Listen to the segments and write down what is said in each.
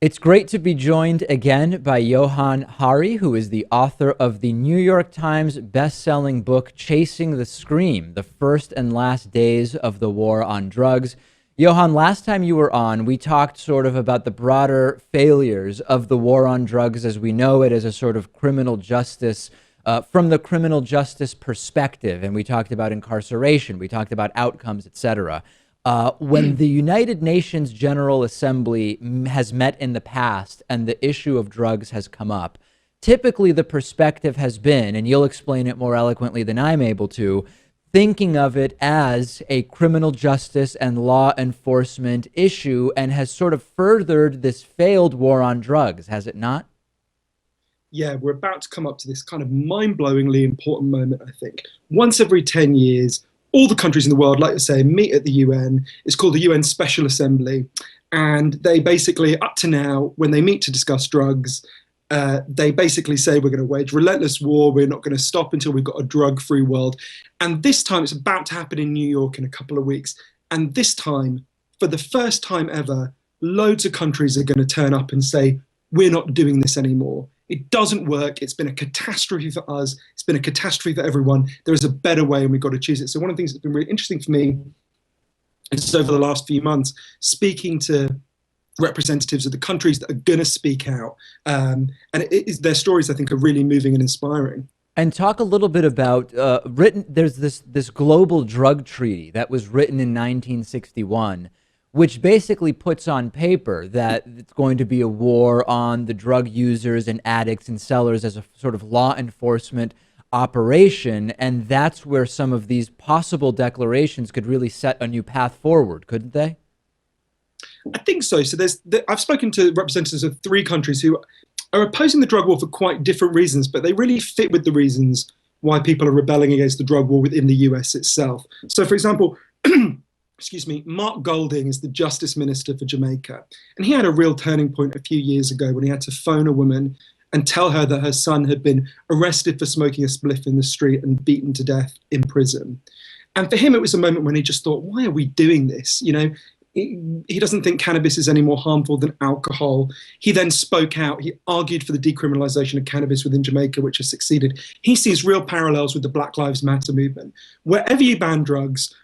It's great to be joined again by Johann Hari, who is the author of the New York Times best-selling book, Chasing the Scream, The First and Last Days of the War on Drugs. Johann, last time you were on, we talked sort of about the broader failures of the war on drugs as we know it as a sort of criminal justice, from the criminal justice perspective. And we talked about incarceration, we talked about outcomes, etc. When the United Nations General Assembly has met in the past and the issue of drugs has come up, typically the perspective has been, and you'll explain it more eloquently than I'm able to, thinking of it as a criminal justice and law enforcement issue, and has sort of furthered this failed war on drugs, has it not? Yeah, we're about to come up to this kind of mind-blowingly important moment, I think. Once every 10 years, all the countries in the world, like I say, meet at the UN. It's called the UN Special Assembly. And they basically, up to now, when they meet to discuss drugs, they basically say we're going to wage relentless war. We're not going to stop until we've got a drug-free world. And this time, it's about to happen in New York in a couple of weeks. And this time, for the first time ever, loads of countries are going to turn up and say, we're not doing this anymore. It doesn't work. It's been a catastrophe for us. It's been a catastrophe for everyone. There is a better way and we've got to choose it. So one of the things that's been really interesting for me is over the last few months, speaking to representatives of the countries that are going to speak out. And their stories, I think, are really moving and inspiring. And talk a little bit about there's this global drug treaty that was written in 1961, which basically puts on paper that it's going to be a war on the drug users and addicts and sellers as a sort of law enforcement operation. And that's where some of these possible declarations could really set a new path forward, couldn't they? I think so. So I've spoken to representatives of 3 countries who are opposing the drug war for quite different reasons, but they really fit with the reasons why people are rebelling against the drug war within the US itself. So, for example, excuse me, Mark Golding is the Justice Minister for Jamaica. And he had a real turning point a few years ago when he had to phone a woman and tell her that her son had been arrested for smoking a spliff in the street and beaten to death in prison. And for him, it was a moment when he just thought, why are we doing this? You know, he doesn't think cannabis is any more harmful than alcohol. He then spoke out. He argued for the decriminalization of cannabis within Jamaica, which has succeeded. He sees real parallels with the Black Lives Matter movement. Wherever you ban drugs,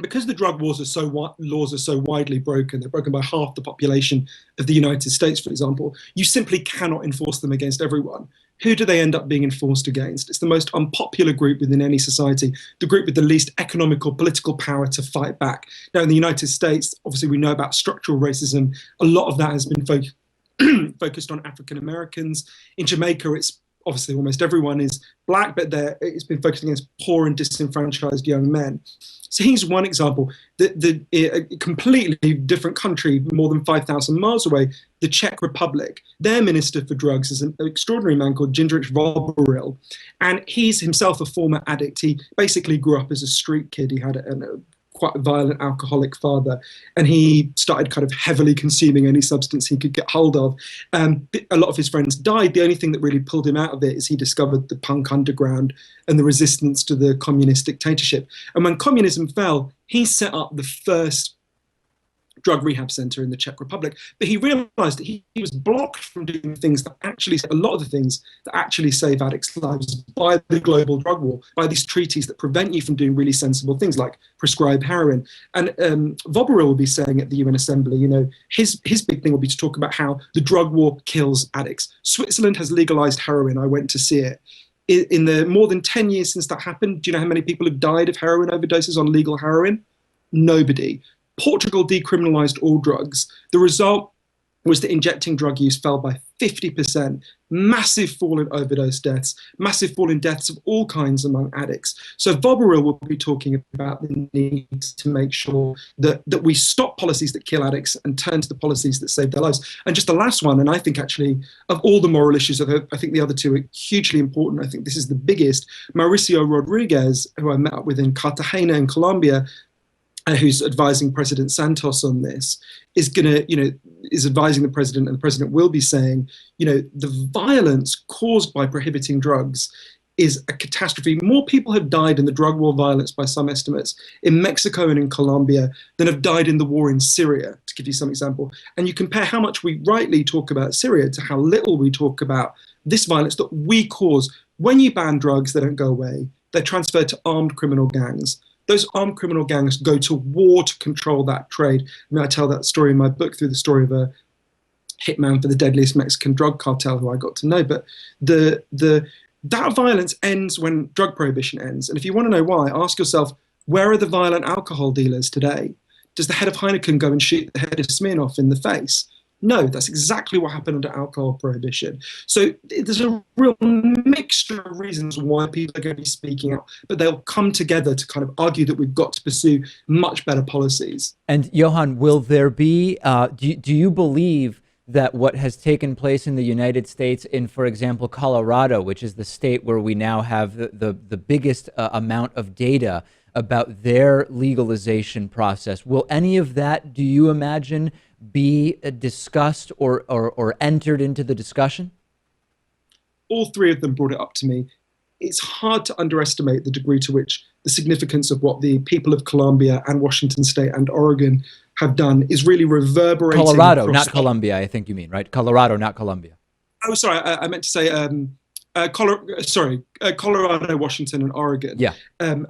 because the drug laws are so widely broken, they're broken by half the population of the United States, for example, you simply cannot enforce them against everyone. Who do they end up being enforced against? It's the most unpopular group within any society, the group with the least economical, political power to fight back. Now, in the United States, obviously we know about structural racism. A lot of that has been focused on African Americans. In Jamaica, it's obviously almost everyone is black, but it's been focusing against poor and disenfranchised young men. So here's one example. A completely different country, more than 5,000 miles away, the Czech Republic. Their minister for drugs is an extraordinary man called Jindřich Voboril. And he's himself a former addict. He basically grew up as a street kid. He had a quite a violent alcoholic father, and he started kind of heavily consuming any substance he could get hold of. A lot of his friends died. The only thing that really pulled him out of it is he discovered the punk underground and the resistance to the communist dictatorship. And when communism fell, he set up the first drug rehab center in the Czech Republic. But he realized that he was blocked from doing things that actually, a lot of the things that actually save addicts' lives by the global drug war, by these treaties that prevent you from doing really sensible things like prescribe heroin. And Voboril will be saying at the UN Assembly, you know, his big thing will be to talk about how the drug war kills addicts. Switzerland has legalized heroin. I went to see it. In the more than 10 years since that happened, do you know how many people have died of heroin overdoses on legal heroin? Nobody. Portugal decriminalized all drugs. The result was that injecting drug use fell by 50%, massive fall in overdose deaths, massive fall in deaths of all kinds among addicts. So Voboril will be talking about the need to make sure that we stop policies that kill addicts and turn to the policies that save their lives. And just the last one, and I think actually of all the moral issues, I think the other two are hugely important. I think this is the biggest. Mauricio Rodriguez, who I met up with in Cartagena in Colombia, who's advising President Santos on this, is advising the president, and the president will be saying, you know, the violence caused by prohibiting drugs is a catastrophe. More people have died in the drug war violence, by some estimates, in Mexico and in Colombia than have died in the war in Syria, to give you some example. And you compare how much we rightly talk about Syria to how little we talk about this violence that we cause. When you ban drugs, they don't go away. They're transferred to armed criminal gangs. Those armed criminal gangs go to war to control that trade. I mean, I tell that story in my book through the story of a hitman for the deadliest Mexican drug cartel who I got to know. But that violence ends when drug prohibition ends. And if you want to know why, ask yourself, where are the violent alcohol dealers today? Does the head of Heineken go and shoot the head of Smirnoff in the face? No, that's exactly what happened under alcohol prohibition. So there's a real mixture of reasons why people are going to be speaking out, but they'll come together to kind of argue that we've got to pursue much better policies. And Johann, will there be, do you believe that what has taken place in the United States in, for example, Colorado, which is the state where we now have the biggest amount of data about their legalization process, will any of that, do you imagine, be discussed or entered into the discussion? All three of them brought it up to me. It's hard to underestimate the degree to which the significance of what the people of Columbia and Washington State and Oregon have done is really reverberating. Colorado, not Columbia, I think you mean, right? Colorado, not Columbia. Oh, sorry, I meant to say Colorado, Washington, and Oregon, yeah, and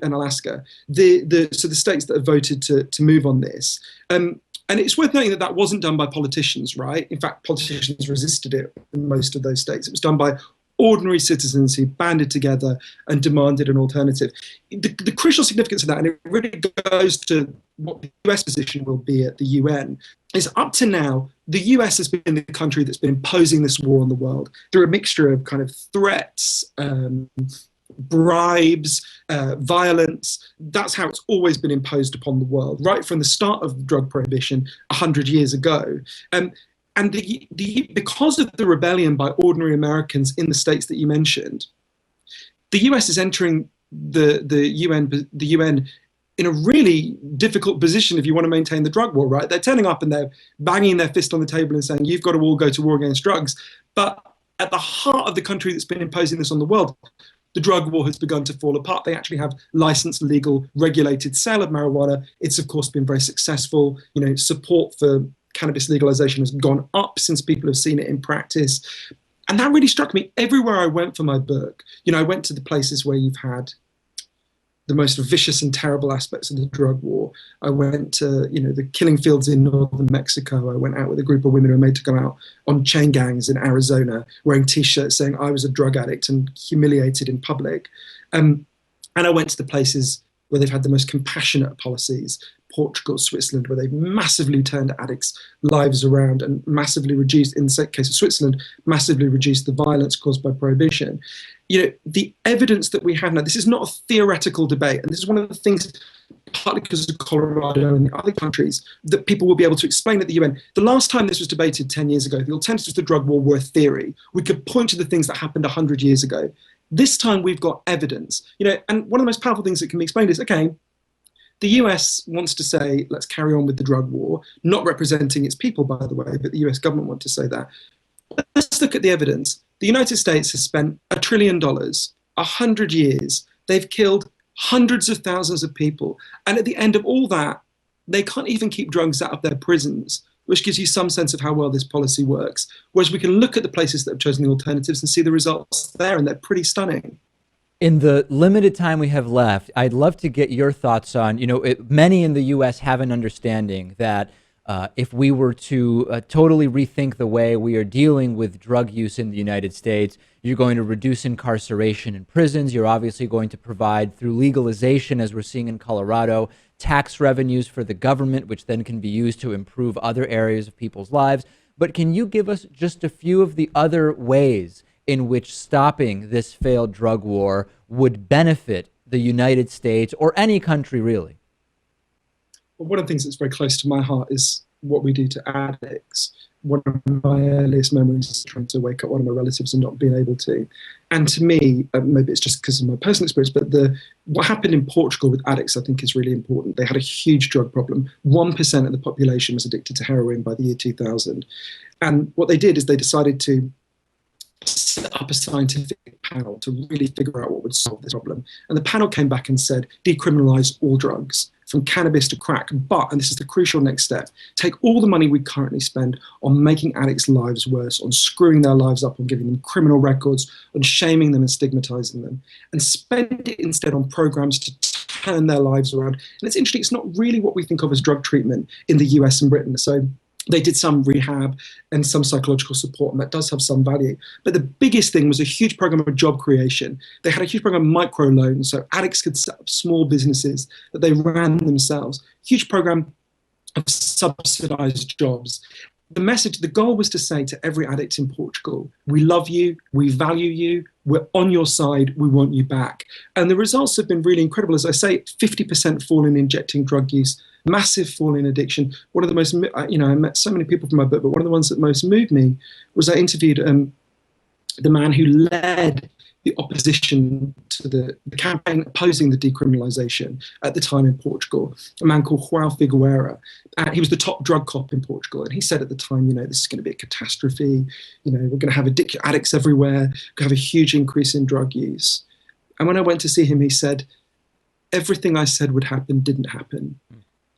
Alaska. So the states that have voted to move on this. And it's worth noting that that wasn't done by politicians, right? In fact, politicians resisted it in most of those states. It was done by ordinary citizens who banded together and demanded an alternative. The crucial significance of that, and it really goes to what the US position will be at the UN, is up to now, the US has been the country that's been imposing this war on the world through a mixture of kind of threats, bribes, violence. That's how it's always been imposed upon the world, right from the start of drug prohibition 100 years ago. And because of the rebellion by ordinary Americans in the states that you mentioned, the US is entering the UN in a really difficult position if you want to maintain the drug war, right? They're turning up and they're banging their fist on the table and saying, you've got to all go to war against drugs. But at the heart of the country that's been imposing this on the world, the drug war has begun to fall apart. They actually have licensed, legal, regulated sale of marijuana. It's, of course, been very successful. You know, support for cannabis legalization has gone up since people have seen it in practice. And that really struck me everywhere I went for my book. You know, I went to the places where you've had the most vicious and terrible aspects of the drug war. I went to, you know, the killing fields in northern Mexico. I went out with a group of women who were made to go out on chain gangs in Arizona, wearing T-shirts saying I was a drug addict and humiliated in public. And I went to the places where they've had the most compassionate policies, Portugal, Switzerland, where they've massively turned addicts' lives around and massively reduced, in the case of Switzerland, massively reduced the violence caused by prohibition. You know, the evidence that we have now, this is not a theoretical debate, and this is one of the things, partly because of Colorado and the other countries, that people will be able to explain at the UN. The last time this was debated 10 years ago, the alternatives to the drug war were a theory. We could point to the things that happened 100 years ago. This time we've got evidence. You know, and one of the most powerful things that can be explained is, okay, the US wants to say, let's carry on with the drug war, not representing its people, by the way, but the US government want to say that. Let's look at the evidence. The United States has spent $1 trillion, 100 years. They've killed hundreds of thousands of people. And at the end of all that, they can't even keep drugs out of their prisons, which gives you some sense of how well this policy works. Whereas we can look at the places that have chosen the alternatives and see the results there, and they're pretty stunning. In the limited time we have left, I'd love to get your thoughts on, you know, many in the U.S. have an understanding that if we were to totally rethink the way we are dealing with drug use in the United States, you're going to reduce incarceration in prisons. You're obviously going to provide, through legalization, as we're seeing in Colorado, tax revenues for the government, which then can be used to improve other areas of people's lives. But can you give us just a few of the other ways in which stopping this failed drug war would benefit the United States or any country, really? Well, one of the things that's very close to my heart is what we do to addicts. One of my earliest memories is trying to wake up one of my relatives and not being able to. And to me, maybe it's just because of my personal experience, but what happened in Portugal with addicts, I think, is really important. They had a huge drug problem. 1% of the population was addicted to heroin by the year 2000. And what they did is they decided to set up a scientific panel to really figure out what would solve this problem. And the panel came back and said, decriminalize all drugs, from cannabis to crack. But, and this is the crucial next step, take all the money we currently spend on making addicts' lives worse, on screwing their lives up, on giving them criminal records, on shaming them and stigmatizing them, and spend it instead on programs to turn their lives around. And it's interesting, it's not really what we think of as drug treatment in the US and Britain. So they did some rehab and some psychological support, and that does have some value. But the biggest thing was a huge program of job creation. They had a huge program of microloans, so addicts could set up small businesses that they ran themselves. Huge program of subsidized jobs. The message, the goal was to say to every addict in Portugal, we love you, we value you, we're on your side, we want you back. And the results have been really incredible. As I say, 50% fall in injecting drug use, massive fall in addiction. One of the most, you know, I met so many people from my book, but one of the ones that most moved me was I interviewed the man who led the opposition to the campaign opposing the decriminalization at the time in Portugal, a man called João Figueira. He was the top drug cop in Portugal, and he said at the time, you know, this is going to be a catastrophe. You know, we're going to have addicts everywhere, we're going to have a huge increase in drug use. And when I went to see him, he said, everything I said would happen didn't happen,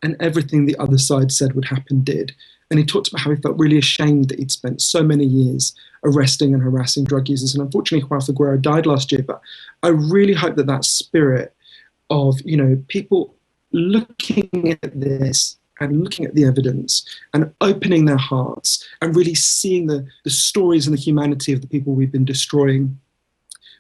and everything the other side said would happen did. And he talked about how he felt really ashamed that he'd spent so many years arresting and harassing drug users. And unfortunately, João Figueira died last year. But I really hope that that spirit of, you know, people looking at this and looking at the evidence and opening their hearts and really seeing the stories and the humanity of the people we've been destroying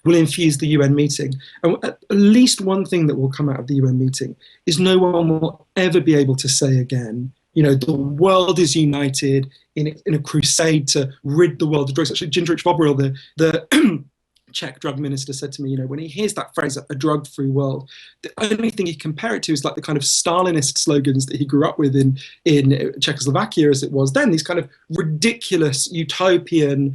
will infuse the UN meeting. And at least one thing that will come out of the UN meeting is no one will ever be able to say again, you know, the world is united in a crusade to rid the world of drugs. Actually, Jindřich Voboril, the Czech drug minister, said to me, you know, when he hears that phrase, a drug-free world, the only thing he compare it to is like the kind of Stalinist slogans that he grew up with in Czechoslovakia as it was then, these kind of ridiculous utopian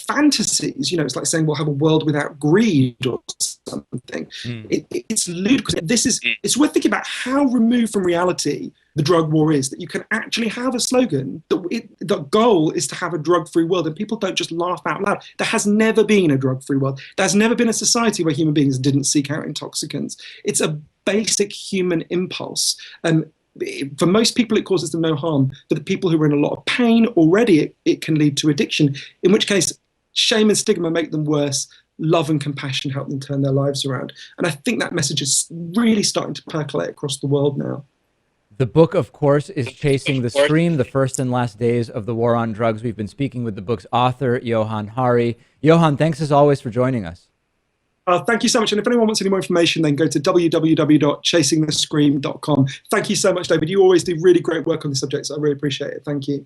fantasies. You know, it's like saying we'll have a world without greed or something. It's ludicrous. It's worth thinking about how removed from reality the drug war is, that you can actually have a slogan that the goal is to have a drug-free world, and people don't just laugh out loud. There has never been a drug-free world. There's never been a society where human beings didn't seek out intoxicants. It's a basic human impulse. For most people, it causes them no harm. For the people who are in a lot of pain already, it can lead to addiction, in which case shame and stigma make them worse. Love and compassion help them turn their lives around. And I think that message is really starting to percolate across the world now. The book, of course, is Chasing the Scream, the first and last days of the war on drugs. We've been speaking with the book's author, Johann Hari. Johann, thanks as always for joining us. Thank you so much. And if anyone wants any more information, then go to www.chasingthescream.com. Thank you so much, David. You always do really great work on the subjects. I really appreciate it. Thank you.